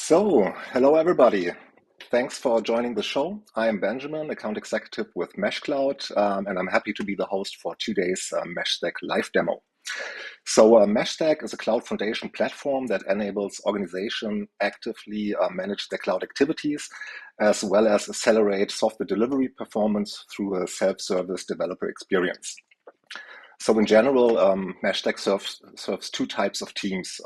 Hello everybody. Thanks for joining the show. I am Benjamin, account executive with meshCloud, and I'm happy to be the host for today's meshStack live demo. meshStack is a cloud foundation platform that enables organizations actively manage their cloud activities, as well as accelerate software delivery performance through a self-service developer experience. So in general, meshStack serves two types of teams.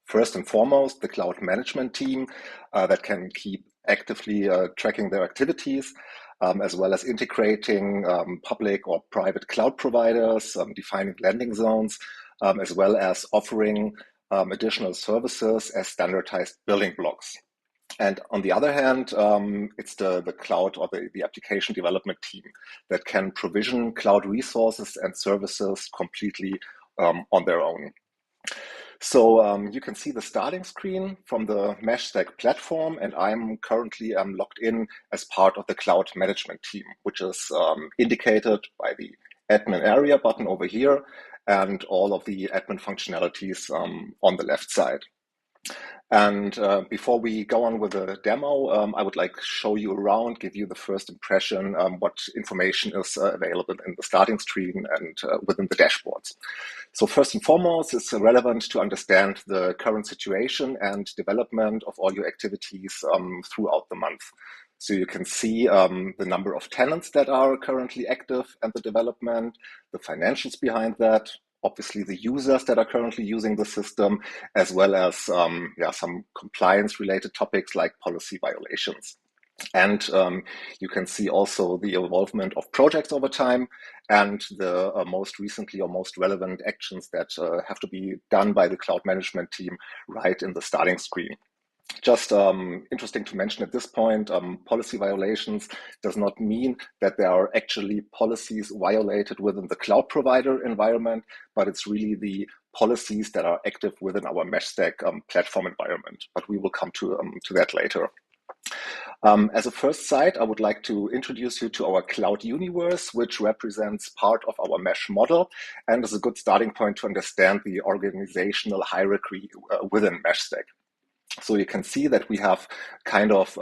First and foremost, the cloud management team that can keep actively tracking their activities, as well as integrating public or private cloud providers, defining landing zones, as well as offering additional services as standardized building blocks. And on the other hand, it's the cloud or the application development team that can provision cloud resources and services completely on their own. So you can see the starting screen from the meshStack platform, and I'm currently logged in as part of the cloud management team, which is indicated by the admin area button over here and all of the admin functionalities on the left side. And before we go on with the demo, I would like to show you around, give you the first impression, what information is available in the starting screen and within the dashboards. So first and foremost, it's relevant to understand the current situation and development of all your activities throughout the month. So you can see the number of tenants that are currently active and the development, the financials behind that, obviously the users that are currently using the system, as well as some compliance-related topics like policy violations. And you can see also the involvement of projects over time and the most recently or most relevant actions that have to be done by the cloud management team right in the starting screen. Just interesting to mention at this point, policy violations does not mean that there are actually policies violated within the cloud provider environment, but it's really the policies that are active within our meshStack platform environment. But we will come to that later. As a first site, I would like to introduce you to our cloud universe, which represents part of our mesh model and is a good starting point to understand the organizational hierarchy within meshStack. So you can see that we have kind of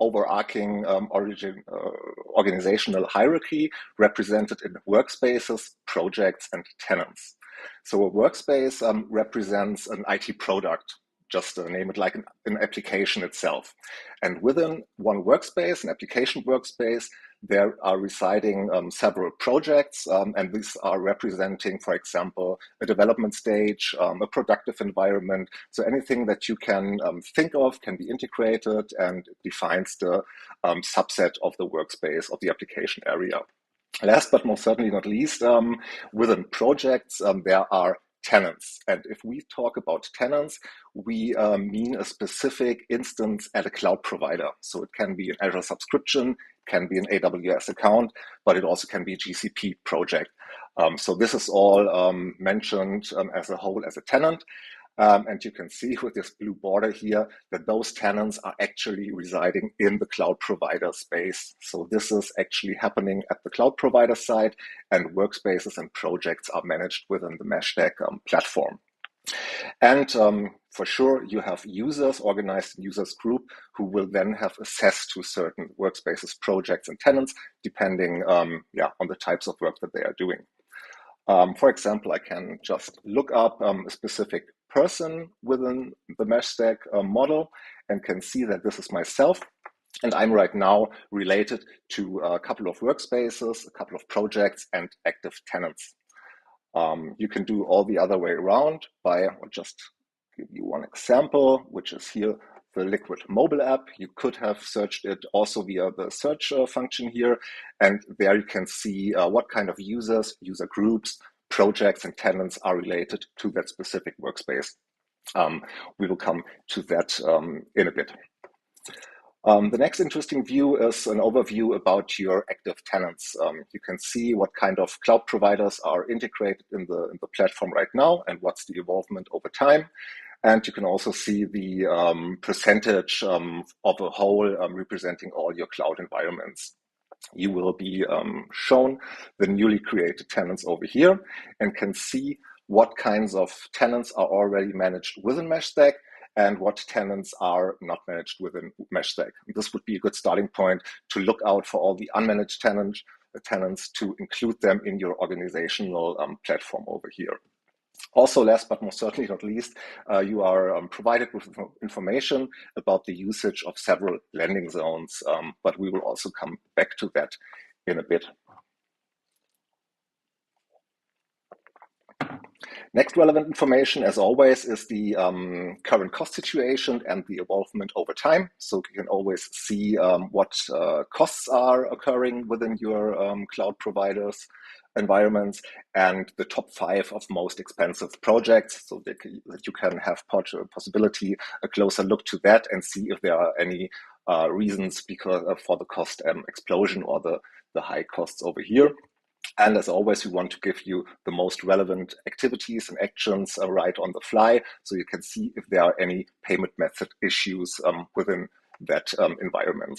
overarching organizational hierarchy represented in workspaces, projects, and tenants. So a workspace represents an IT product, just name it like an application itself. And within one workspace, an application workspace, there are residing several projects, and these are representing, for example, a development stage, a productive environment. So anything that you can think of can be integrated and defines the subset of the workspace of the application area. Last but most certainly not least, within projects, there are tenants. And if we talk about tenants, we mean a specific instance at a cloud provider. So it can be an Azure subscription, can be an AWS account, but it also can be a GCP project. So this is all mentioned as a whole as a tenant. And you can see with this blue border here that those tenants are actually residing in the cloud provider space. So this is actually happening at the cloud provider side, and workspaces and projects are managed within the meshStack platform. And for sure, you have users organized in users group who will then have access to certain workspaces, projects, and tenants, depending on the types of work that they are doing. For example, I can just look up a specific person within the meshStack model and can see that this is myself. And I'm right now related to a couple of workspaces, a couple of projects, and active tenants. You can do all the other way around by, I'll just give you one example, which is here, the Liquid mobile app. You could have searched it also via the search function here. And there you can see what kind of users, user groups, projects, and tenants are related to that specific workspace. We will come to that in a bit. The next interesting view is an overview about your active tenants. You can see what kind of cloud providers are integrated in the platform right now and what's the involvement over time. And you can also see the percentage of a whole representing all your cloud environments. You will be shown the newly created tenants over here and can see what kinds of tenants are already managed within meshStack and what tenants are not managed within meshStack. This would be a good starting point to look out for all the unmanaged tenants to include them in your organizational platform over here. Also, last but most certainly not least, you are provided with information about the usage of several landing zones, but we will also come back to that in a bit. Next relevant information, as always, is the current cost situation and the evolvement over time. So you can always see what costs are occurring within your cloud providers' environments and the top 5 of most expensive projects, so that you can have possibility a closer look to that and see if there are any reasons for the cost explosion or the high costs over here. And as always, we want to give you the most relevant activities and actions right on the fly, so you can see if there are any payment method issues within that environment.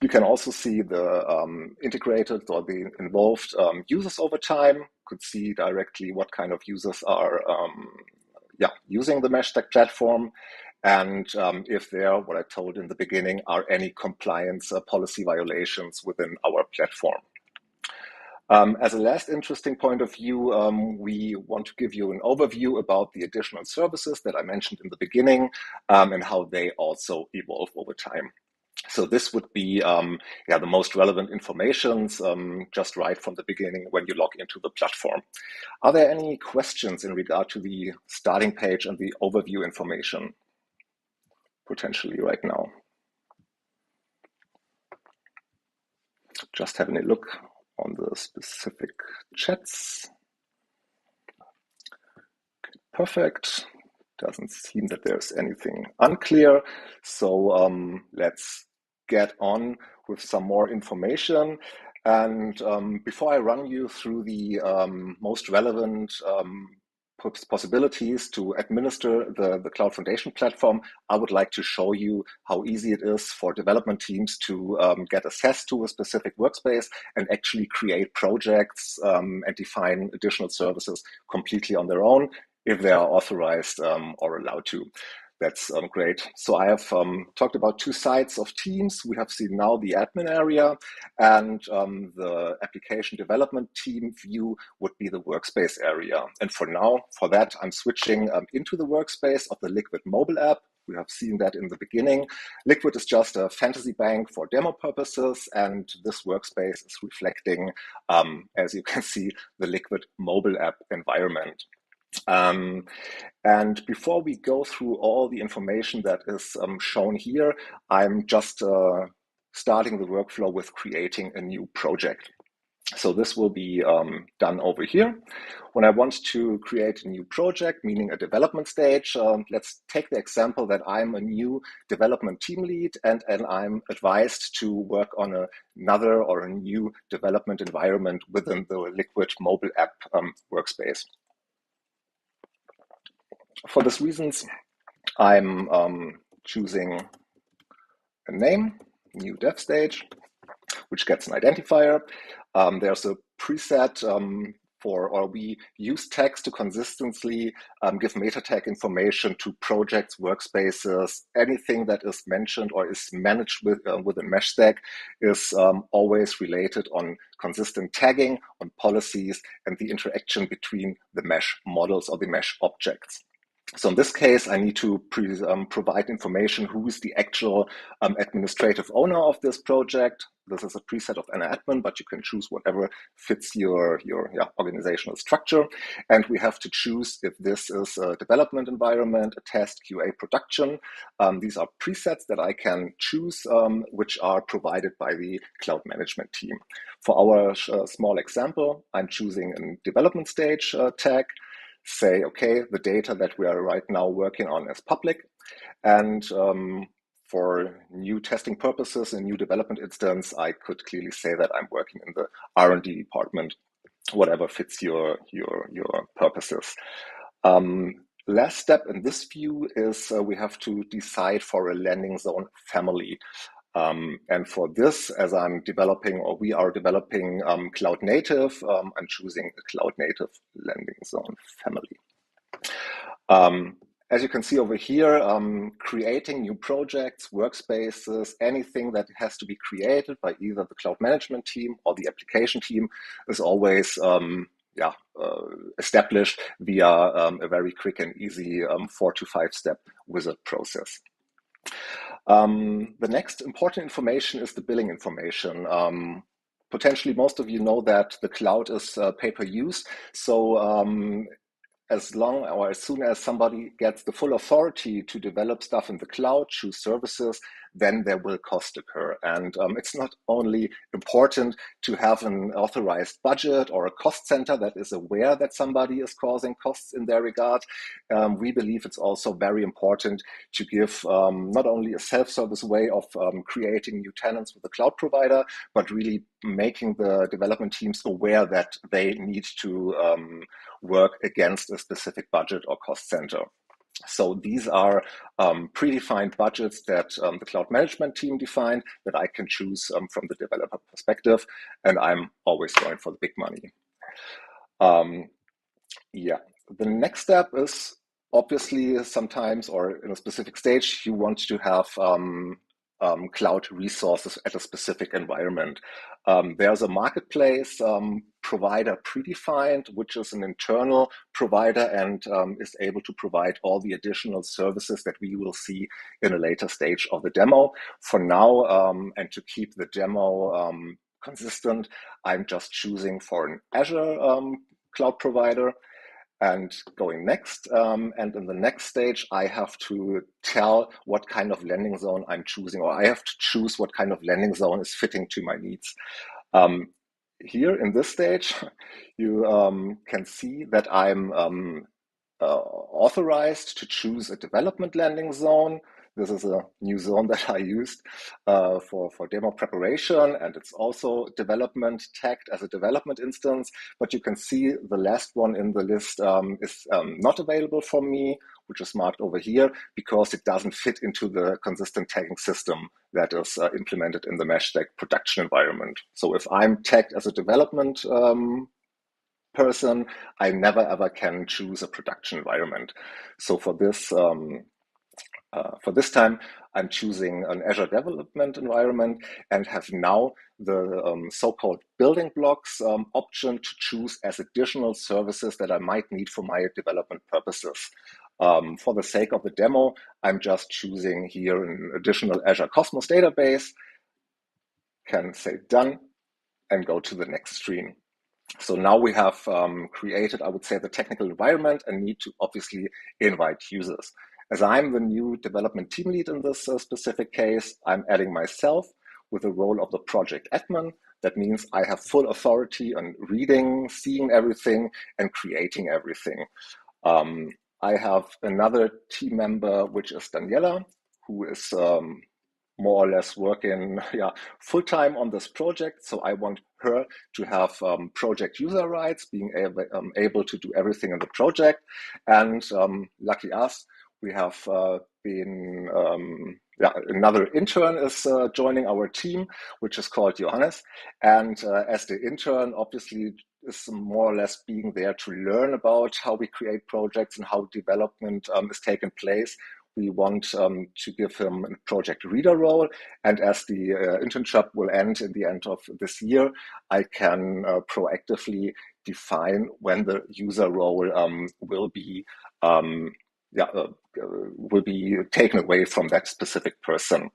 You can also see the integrated or the involved users over time. Could see directly what kind of users are using the meshStack platform. And if there, what I told in the beginning, are any compliance policy violations within our platform. As a last interesting point of view, we want to give you an overview about the additional services that I mentioned in the beginning and how they also evolve over time. So this would be the most relevant information just right from the beginning when you log into the platform. Are there any questions in regard to the starting page and the overview information potentially right now? Just having a look on the specific chats. Okay, perfect. Doesn't seem that there's anything unclear. So let's get on with some more information. And before I run you through the most relevant possibilities to administer the Cloud Foundation platform, I would like to show you how easy it is for development teams to get access to a specific workspace and actually create projects and define additional services completely on their own if they are authorized or allowed to. That's great. So I have talked about 2 sides of teams. We have seen now the admin area, and the application development team view would be the workspace area. And for now, for that, I'm switching into the workspace of the Liquid mobile app. We have seen that in the beginning. Liquid is just a fantasy bank for demo purposes, and this workspace is reflecting, as you can see, the Liquid mobile app environment. And before we go through all the information that is shown here, I'm just starting the workflow with creating a new project. So this will be done over here. When I want to create a new project, meaning a development stage, let's take the example that I'm a new development team lead and I'm advised to work on another or a new development environment within the Liquid mobile app workspace. For these reasons, I'm choosing a name, new dev stage, which gets an identifier. There's a preset or we use tags to consistently give meta tag information to projects, workspaces. Anything that is mentioned or is managed within meshStack is always related on consistent tagging, on policies, and the interaction between the mesh models or the mesh objects. So in this case, I need to provide information who is the actual administrative owner of this project. This is a preset of an admin, but you can choose whatever fits your organizational structure. And we have to choose if this is a development environment, a test, QA, production. These are presets that I can choose, which are provided by the cloud management team. For our small example, I'm choosing a development stage tag. Say, okay, the data that we are right now working on is public. And for new testing purposes and new development instance, I could clearly say that I'm working in the R&D department, whatever fits your purposes. Last step in this view is we have to decide for a landing zone family. And for this, as I'm developing, or we are developing cloud native, I'm choosing a cloud native landing zone family. as you can see over here, creating new projects, workspaces, anything that has to be created by either the cloud management team or the application team is always established via a very quick and easy 4 to 5 step wizard process. The next important information is the billing information. Potentially most of you know that the cloud is pay-per-use, so as long or as soon as somebody gets the full authority to develop stuff in the cloud, choose services, then there will cost occur. And it's not only important to have an authorized budget or a cost center that is aware that somebody is causing costs in their regard. We believe it's also very important to give not only a self-service way of creating new tenants with a cloud provider, but really making the development teams aware that they need to work against a specific budget or cost center. So these are predefined budgets that the cloud management team defined that I can choose from the developer perspective, and I'm always going for the big money. The next step is obviously sometimes, or in a specific stage, you want to have cloud resources at a specific environment. There's a marketplace provider predefined, which is an internal provider and is able to provide all the additional services that we will see in a later stage of the demo. For now, and to keep the demo consistent, I'm just choosing for an Azure cloud provider. And going next, and in the next stage, I have to tell what kind of landing zone I'm choosing, or I have to choose what kind of landing zone is fitting to my needs. Here in this stage, you can see that I'm authorized to choose a development landing zone. This is a new zone that I used for demo preparation, and it's also development tagged as a development instance. But you can see the last one in the list is not available for me, which is marked over here, because it doesn't fit into the consistent tagging system that is implemented in the meshStack production environment. So if I'm tagged as a development person, I never ever can choose a production environment. So for this time, I'm choosing an Azure development environment and have now the so-called building blocks option to choose as additional services that I might need for my development purposes. For the sake of the demo, I'm just choosing here an additional Azure Cosmos database, can say done, and go to the next screen. So now we have created, I would say, the technical environment and need to obviously invite users. As I'm the new development team lead in this specific case, I'm adding myself with the role of the project admin. That means I have full authority on reading, seeing everything, and creating everything. I have another team member, which is Daniela, who is more or less working full-time on this project. So I want her to have project user rights, being able to do everything in the project. And lucky us, we have another intern is joining our team, which is called Johannes. And as the intern, obviously, is more or less being there to learn about how we create projects and how development is taking place. We want to give him a project reader role. And as the internship will end in the end of this year, I can proactively define when the user role will be taken away from that specific person.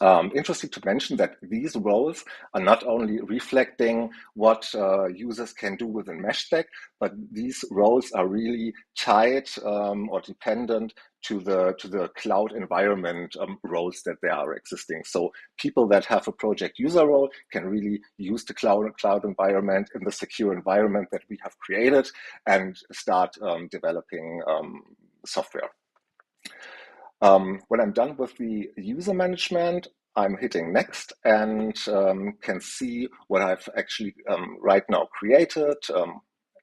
Interesting to mention that these roles are not only reflecting what users can do within meshStack, but these roles are really tied or dependent to the cloud environment roles that there are existing. So people that have a project user role can really use the cloud environment in the secure environment that we have created and start developing software. When I'm done with the user management, I'm hitting next and can see what I've actually right now created.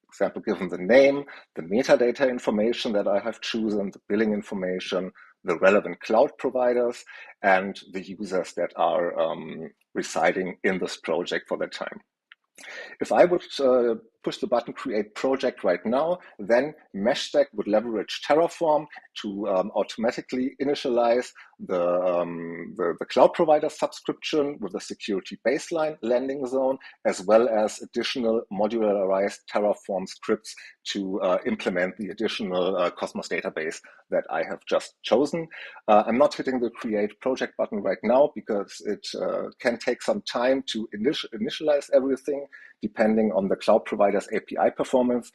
Example, given the name, the metadata information that I have chosen, the billing information, the relevant cloud providers, and the users that are residing in this project for that time. If I would push the button create project right now, then meshStack would leverage Terraform to automatically initialize the cloud provider subscription with a security baseline landing zone, as well as additional modularized Terraform scripts to implement the additional Cosmos database that I have just chosen. I'm not hitting the create project button right now because it can take some time to initialize everything depending on the cloud provider's API performance.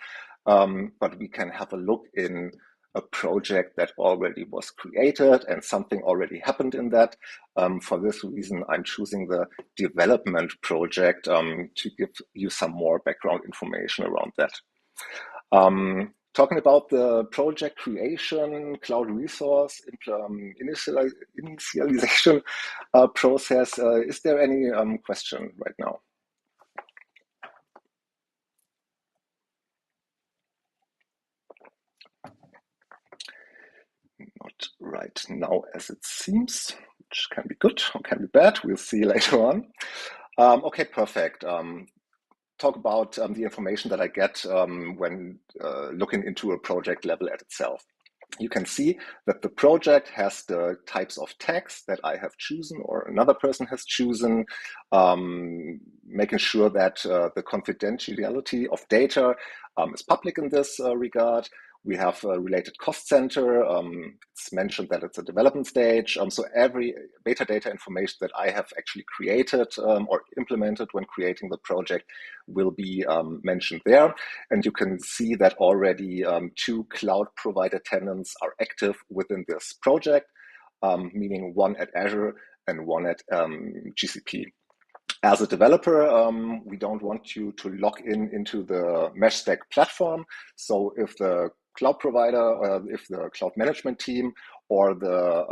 But we can have a look in a project that already was created and something already happened in that. For this reason, I'm choosing the development project to give you some more background information around that. Talking about the project creation, cloud resource initialization process, is there any question right now? Not right now as it seems, which can be good or can be bad. We'll see later on. Okay, perfect. Talk about the information that I get when looking into a project level at itself. You can see that the project has the types of tags that I have chosen or another person has chosen, making sure that the confidentiality of data is public in this regard. We have a related cost center. It's mentioned that it's a development stage. So every metadata information that I have actually created or implemented when creating the project will be mentioned there. And you can see that already 2 cloud provider tenants are active within this project, meaning one at Azure and one at GCP. As a developer, we don't want you to log into the meshStack platform. So if the cloud provider, if the cloud management team or the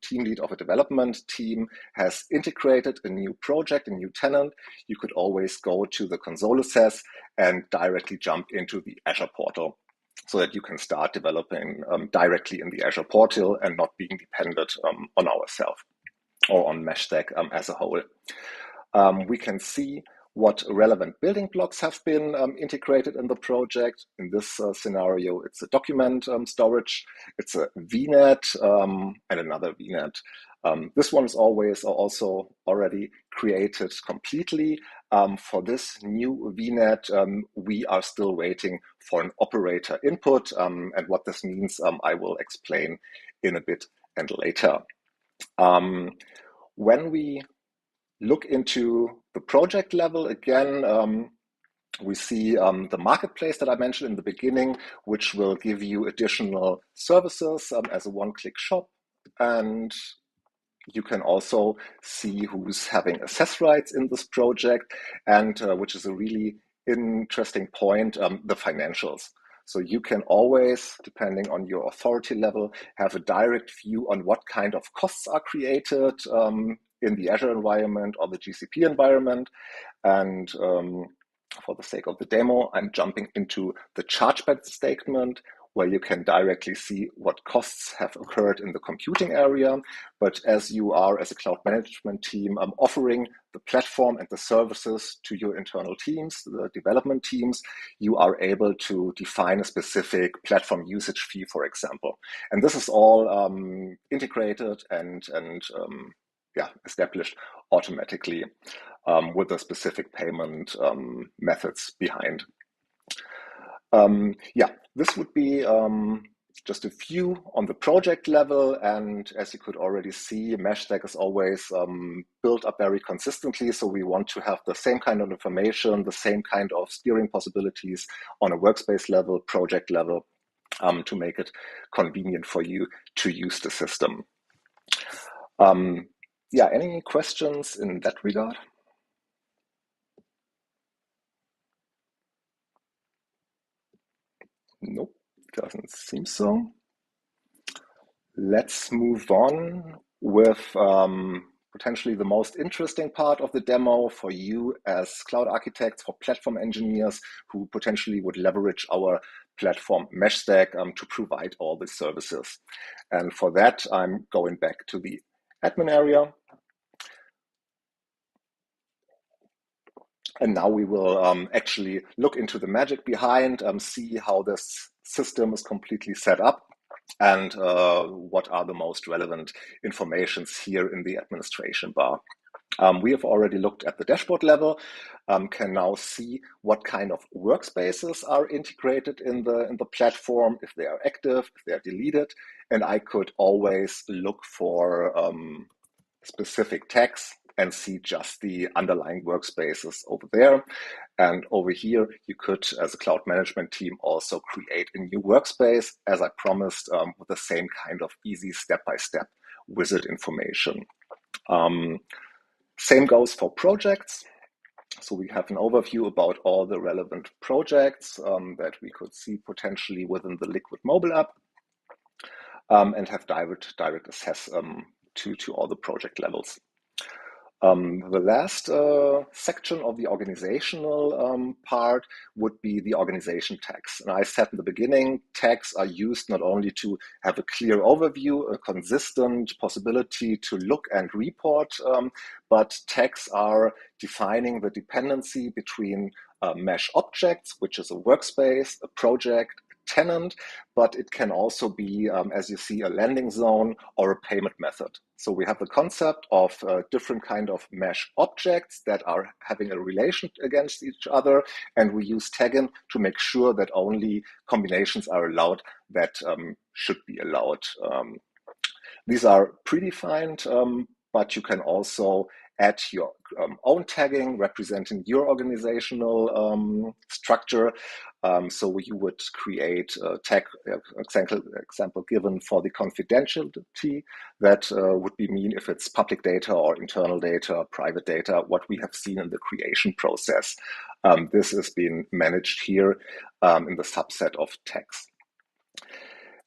team lead of a development team has integrated a new project, a new tenant, you could always go to the console access and directly jump into the Azure portal so that you can start developing directly in the Azure portal and not being dependent on ourselves or on meshStack as a whole. We can see what relevant building blocks have been integrated in the project. In this scenario, it's a document storage, it's a VNet, and another VNet. This one is always also already created completely. For this new VNet, we are still waiting for an operator input, and what this means, I will explain in a bit and later. When we look into the project level again, we see the marketplace that I mentioned in the beginning, which will give you additional services as a one-click shop. And you can also see who's having access rights in this project, and which is a really interesting point, the financials. So you can always, depending on your authority level, have a direct view on what kind of costs are created in the Azure environment or the GCP environment. And for the sake of the demo, I'm jumping into the chargeback statement, where you can directly see what costs have occurred in the computing area. But as you are, as a cloud management team, offering the platform and the services to your internal teams, the development teams, you are able to define a specific platform usage fee, for example. And this is all integrated and established automatically with the specific payment methods behind. This would be just a view on the project level. And as you could already see, meshStack is always built up very consistently. So we want to have the same kind of information, the same kind of steering possibilities on a workspace level, project level, to make it convenient for you to use the system. Any questions in that regard? Nope, doesn't seem so. Let's move on with potentially the most interesting part of the demo for you as cloud architects, for platform engineers who potentially would leverage our platform meshStack to provide all the services. And for that, I'm going back to the admin area. And now we will actually look into the magic behind, see how this system is completely set up, and what are the most relevant informations here in the administration bar. We have already looked at the dashboard level, can now see what kind of workspaces are integrated in the platform, if they are active, if they are deleted, and I could always look for specific tags and see just the underlying workspaces over there. And over here, you could, as a cloud management team, also create a new workspace, as I promised, with the same kind of easy step-by-step wizard information. Same goes for projects. So we have an overview about all the relevant projects that we could see potentially within the Liquid mobile app, and have direct access to all the project levels. The last section of the organizational part would be the organization tags. And I said in the beginning, tags are used not only to have a clear overview, a consistent possibility to look and report, but tags are defining the dependency between mesh objects, which is a workspace, a project, tenant, but it can also be, as you see, a landing zone or a payment method. So we have the concept of different kind of mesh objects that are having a relation against each other, and we use tagging to make sure that only combinations are allowed that should be allowed. These are predefined, but you can also add your own tagging representing your organizational structure. So you would create a tag example given for the confidentiality. That would be mean if it's public data or internal data, private data, what we have seen in the creation process. This is being managed here in the subset of tags.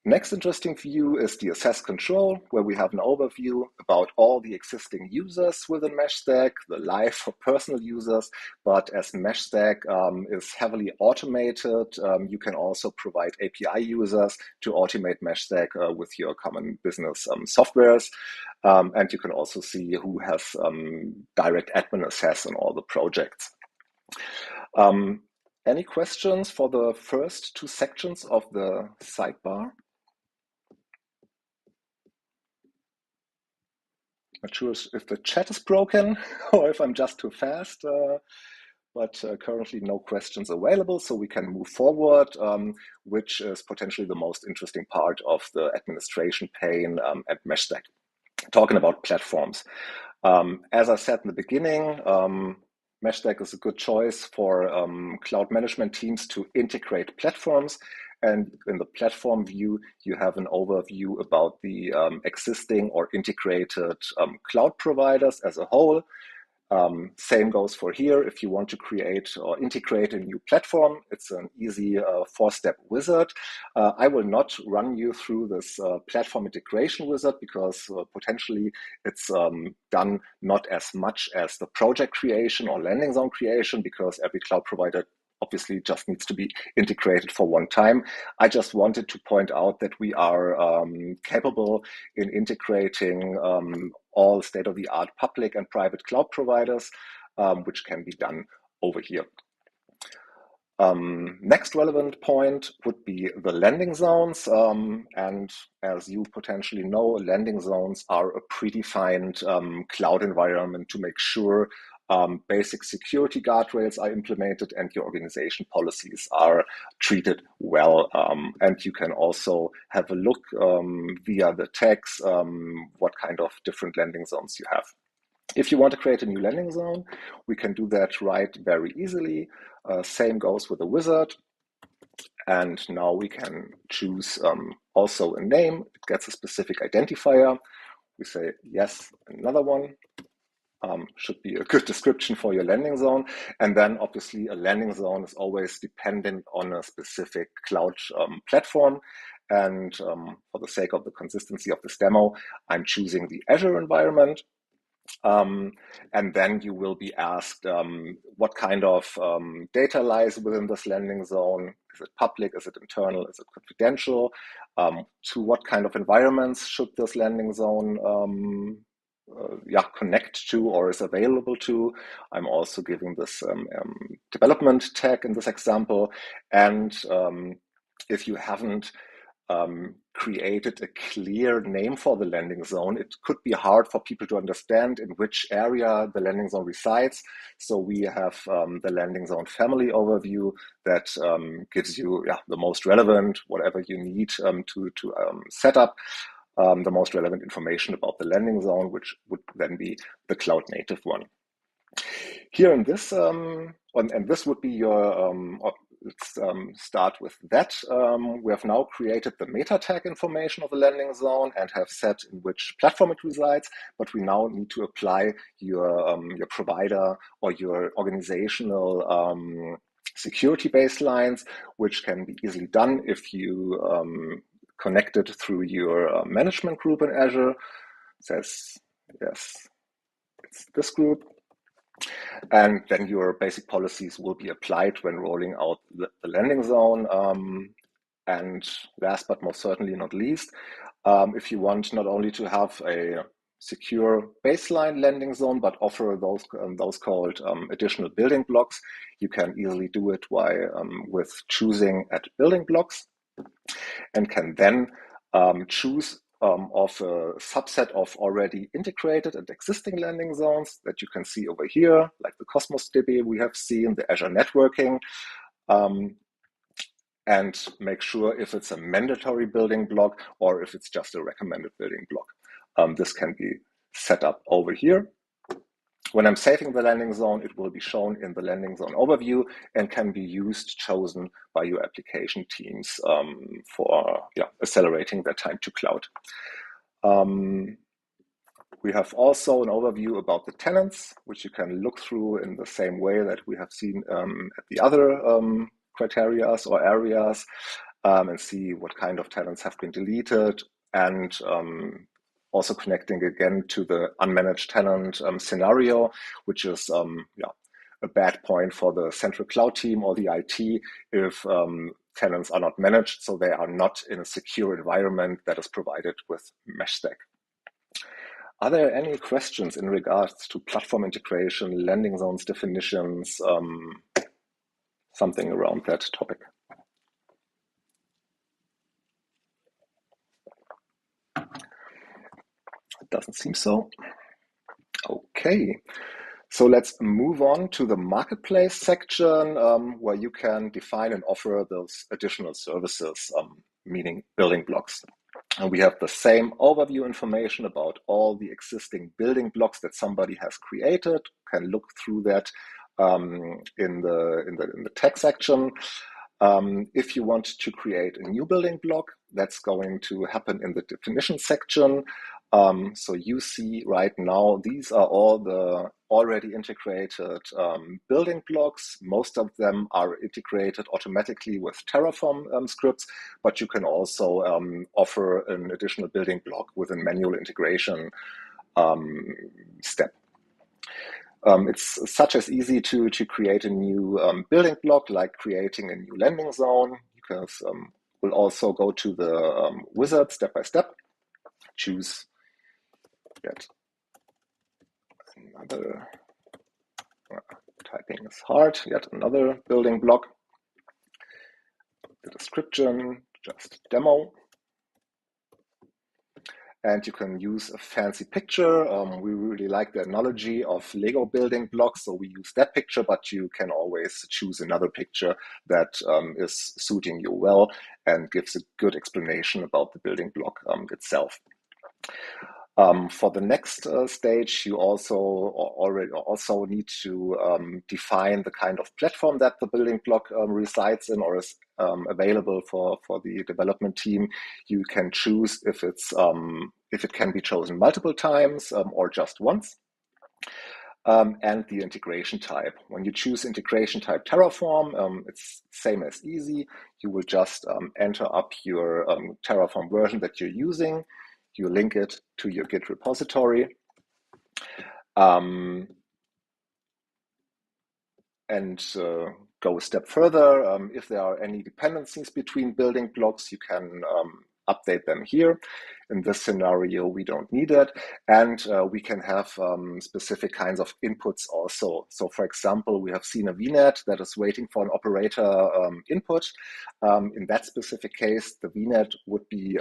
Next interesting view is the access control, where we have an overview about all the existing users within meshStack, the live or personal users. But as meshStack is heavily automated, you can also provide API users to automate meshStack with your common business softwares. And you can also see who has direct admin access on all the projects. Any questions for the first two sections of the sidebar? Not sure if the chat is broken or if I'm just too fast, but currently no questions available, so we can move forward, which is potentially the most interesting part of the administration pane at meshStack, talking about platforms. As I said in the beginning, meshStack is a good choice for cloud management teams to integrate platforms. And in the platform view, you have an overview about the existing or integrated cloud providers as a whole. Same goes for here. If you want to create or integrate a new platform, it's an easy four-step wizard. I will not run you through this platform integration wizard because potentially it's done not as much as the project creation or landing zone creation, because every cloud provider obviously just needs to be integrated for one time. I just wanted to point out that we are capable in integrating all state-of-the-art public and private cloud providers, which can be done over here. Next relevant point would be the landing zones. And as you potentially know, landing zones are a predefined cloud environment to make sure basic security guardrails are implemented and your organization policies are treated well. And you can also have a look via the tags what kind of different landing zones you have. If you want to create a new landing zone, we can do that very easily. Same goes with the wizard. And now we can choose also a name. It gets a specific identifier. We say, yes, another one. Should be a good description for your landing zone. And then obviously a landing zone is always dependent on a specific cloud platform. And for the sake of the consistency of this demo, I'm choosing the Azure environment. And then you will be asked what kind of data lies within this landing zone. Is it public? Is it internal? Is it confidential? To what kind of environments should this landing zone connect to or is available to. I'm also giving this development tag in this example. And if you haven't created a clear name for the landing zone, it could be hard for people to understand in which area the landing zone resides. So we have the landing zone family overview that gives you the most relevant, whatever you need to set up the most relevant information about the landing zone, which would then be the cloud native one. Here in this, and this would be your, let's start with that. We have now created the meta tag information of the landing zone and have set in which platform it resides, but we now need to apply your provider or your organizational security baselines, which can be easily done if you connect it through your management group in Azure. It says, yes, it's this group. And then your basic policies will be applied when rolling out the landing zone. And last but most certainly not least, if you want not only to have a secure baseline landing zone, but offer those called additional building blocks, you can easily do it with choosing at building blocks, and can then choose of a subset of already integrated and existing landing zones that you can see over here, like the Cosmos DB we have seen, the Azure networking, and make sure if it's a mandatory building block or if it's just a recommended building block. This can be set up over here. When I'm saving the landing zone, it will be shown in the landing zone overview and can be chosen by your application teams for accelerating their time to cloud. We have also an overview about the tenants, which you can look through in the same way that we have seen at the other criteria or areas, and see what kind of tenants have been deleted, and also connecting again to the unmanaged tenant scenario, which is a bad point for the central cloud team or the IT if tenants are not managed, so they are not in a secure environment that is provided with meshStack. Are there any questions in regards to platform integration, landing zones definitions, something around that topic? It doesn't seem so. Okay, so let's move on to the marketplace section, where you can define and offer those additional services, meaning building blocks. And we have the same overview information about all the existing building blocks that somebody has created. Can look through that in the tag section. If you want to create a new building block, that's going to happen in the definition section. So you see right now, these are all the already integrated building blocks. Most of them are integrated automatically with Terraform scripts, but you can also offer an additional building block with a manual integration step. It's such as easy to create a new building block, like creating a new landing zone, because we'll also go to the wizard step by step, choose yet another, typing is hard, yet another building block, the description, just demo. And you can use a fancy picture. We really like the analogy of Lego building blocks, so we use that picture, but you can always choose another picture that is suiting you well and gives a good explanation about the building block itself. For the next stage, you also need to define the kind of platform that the building block resides in or is available for the development team. You can choose if it can be chosen multiple times or just once. And the integration type. When you choose integration type Terraform, it's same as easy. You will just enter up your Terraform version that you're using. You link it to your Git repository. And go a step further. If there are any dependencies between building blocks, you can update them here. In this scenario, we don't need it. And we can have specific kinds of inputs also. So for example, we have seen a VNet that is waiting for an operator input. In that specific case, the VNet would be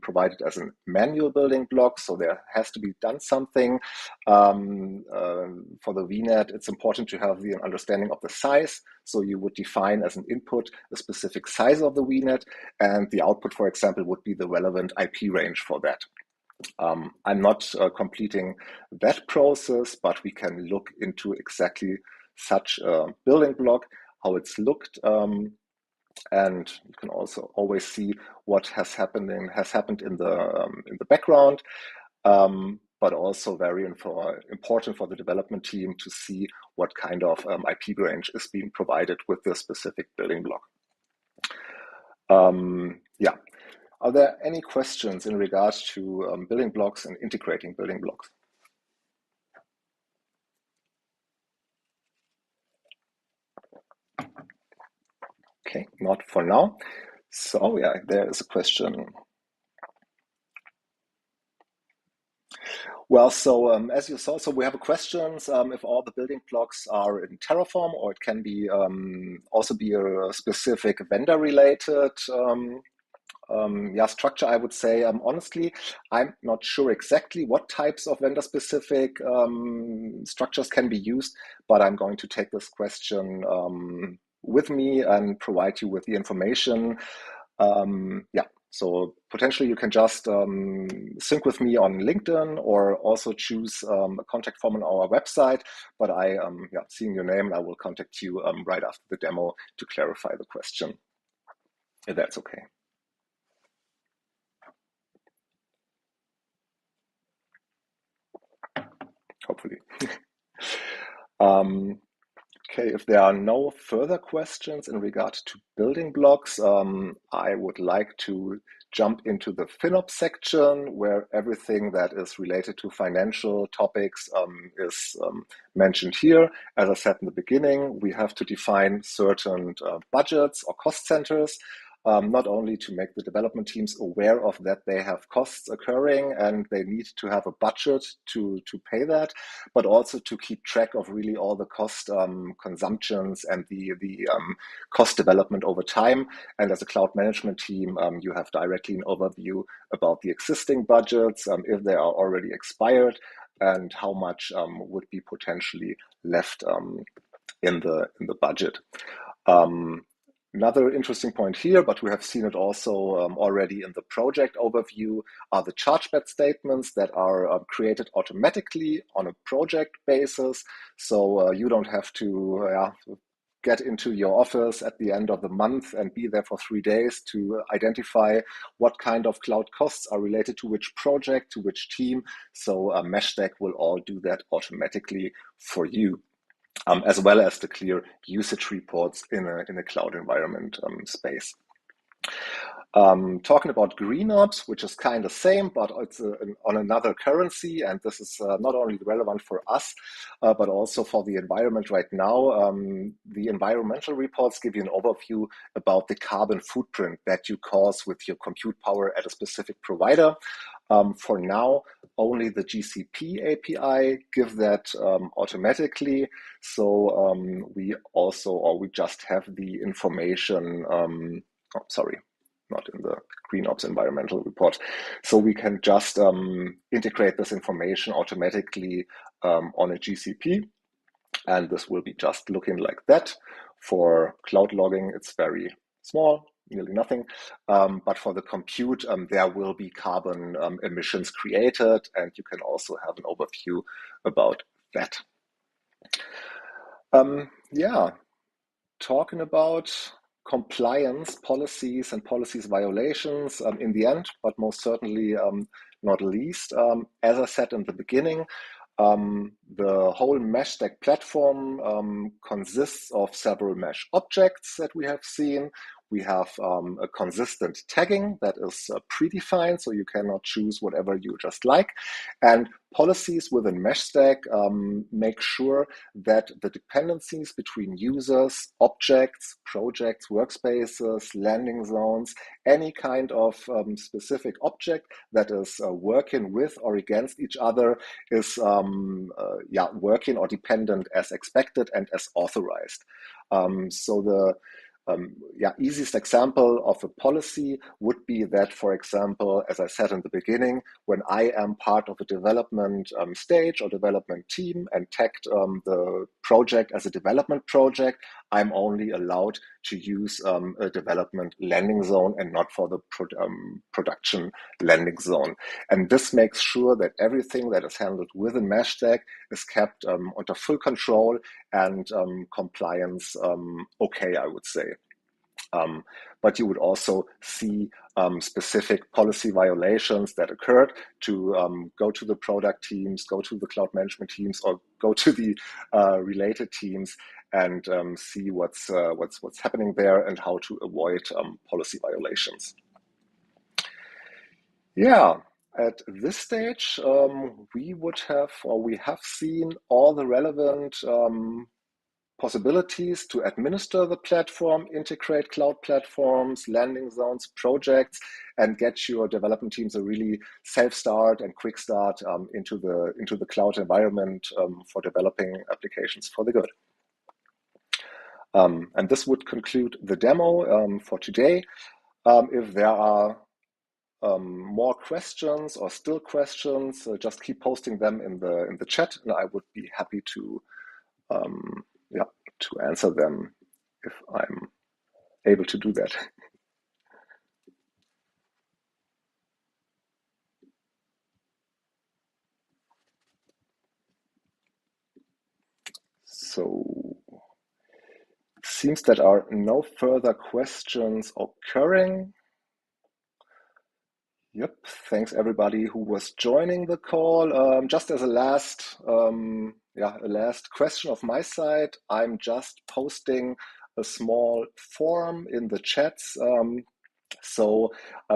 provided as a manual building block. So there has to be done something. For the VNet, it's important to have the understanding of the size. So you would define as an input a specific size of the VNet, and the output, for example, would be the relevant IP range for that. I'm not completing that process, but we can look into exactly such a building block, how it's looked, and you can also always see what has happened in the background. But also very important for the development team to see what kind of IP range is being provided with this specific building block. Yeah. Are there any questions in regards to building blocks and integrating building blocks? Okay, not for now. So yeah, there is a question. Well, so as you saw, so we have a question if all the building blocks are in Terraform, or it can be also be a specific vendor-related structure. I would say honestly, I'm not sure exactly what types of vendor-specific structures can be used, but I'm going to take this question with me and provide you with the information. So potentially you can just sync with me on LinkedIn, or also choose a contact form on our website. But seeing your name, I will contact you right after the demo to clarify the question, if that's okay. Hopefully. Okay, if there are no further questions in regard to building blocks, I would like to jump into the FinOps section, where everything that is related to financial topics is mentioned here. As I said in the beginning, we have to define certain budgets or cost centers, not only to make the development teams aware of that they have costs occurring and they need to have a budget to pay that, but also to keep track of really all the cost consumptions and the cost development over time. And as a cloud management team, you have directly an overview about the existing budgets, if they are already expired, and how much would be potentially left in the budget. Another interesting point here, but we have seen it also already in the project overview, are the chargeback statements that are created automatically on a project basis. So you don't have to get into your office at the end of the month and be there for 3 days to identify what kind of cloud costs are related to which project, to which team. So meshStack will all do that automatically for you. As well as the clear usage reports in a cloud environment space. Talking about GreenOps, which is kind of same, but it's on another currency, and this is not only relevant for us, but also for the environment right now. The environmental reports give you an overview about the carbon footprint that you cause with your compute power at a specific provider. For now, only the GCP API give that automatically. So we just have the information. Not in the GreenOps environmental report. So we can just integrate this information automatically on a GCP. And this will be just looking like that. For cloud logging, it's very small, nearly nothing. But for the compute, there will be carbon emissions created, and you can also have an overview about that. Talking about compliance policies and policies violations in the end, but most certainly not least. As I said in the beginning, the whole meshStack platform consists of several mesh objects that we have seen. We have a consistent tagging that is predefined, so you cannot choose whatever you just like. And policies within meshStack make sure that the dependencies between users, objects, projects, workspaces, landing zones, any kind of specific object that is working with or against each other is working or dependent as expected and as authorized. So the easiest example of a policy would be that, for example, as I said in the beginning, when I am part of a development stage or development team and tagged the project as a development project, I'm only allowed to use a development landing zone and not for the production landing zone. And this makes sure that everything that is handled within meshStack is kept under full control and compliance okay, I would say. But you would also see specific policy violations that occurred to go to the product teams, go to the cloud management teams, or go to the related teams and see what's happening there and how to avoid policy violations. Yeah. At this stage, we have seen all the relevant possibilities to administer the platform, integrate cloud platforms, landing zones, projects, and get your development teams a really safe start and quick start into the cloud environment for developing applications for the good. And this would conclude the demo for today. If there are more questions or still questions, just keep posting them in the chat, and I would be happy to answer them if I'm able to do that. So it seems that there are no further questions occurring. Yep, thanks everybody who was joining the call. Just as a last question of my side, I'm just posting a small form in the chats. So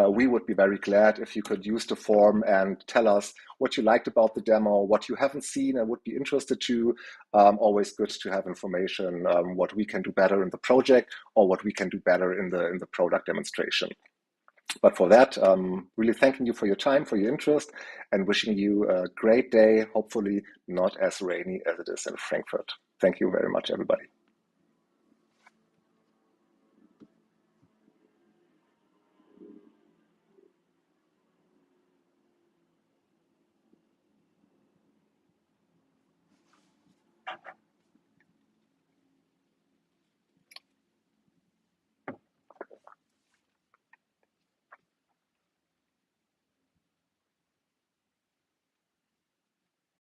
we would be very glad if you could use the form and tell us what you liked about the demo, what you haven't seen and would be interested to. Always good to have information, what we can do better in the project or what we can do better in the product demonstration. But for that, really thanking you for your time, for your interest, and wishing you a great day, hopefully not as rainy as it is in Frankfurt. Thank you very much, everybody.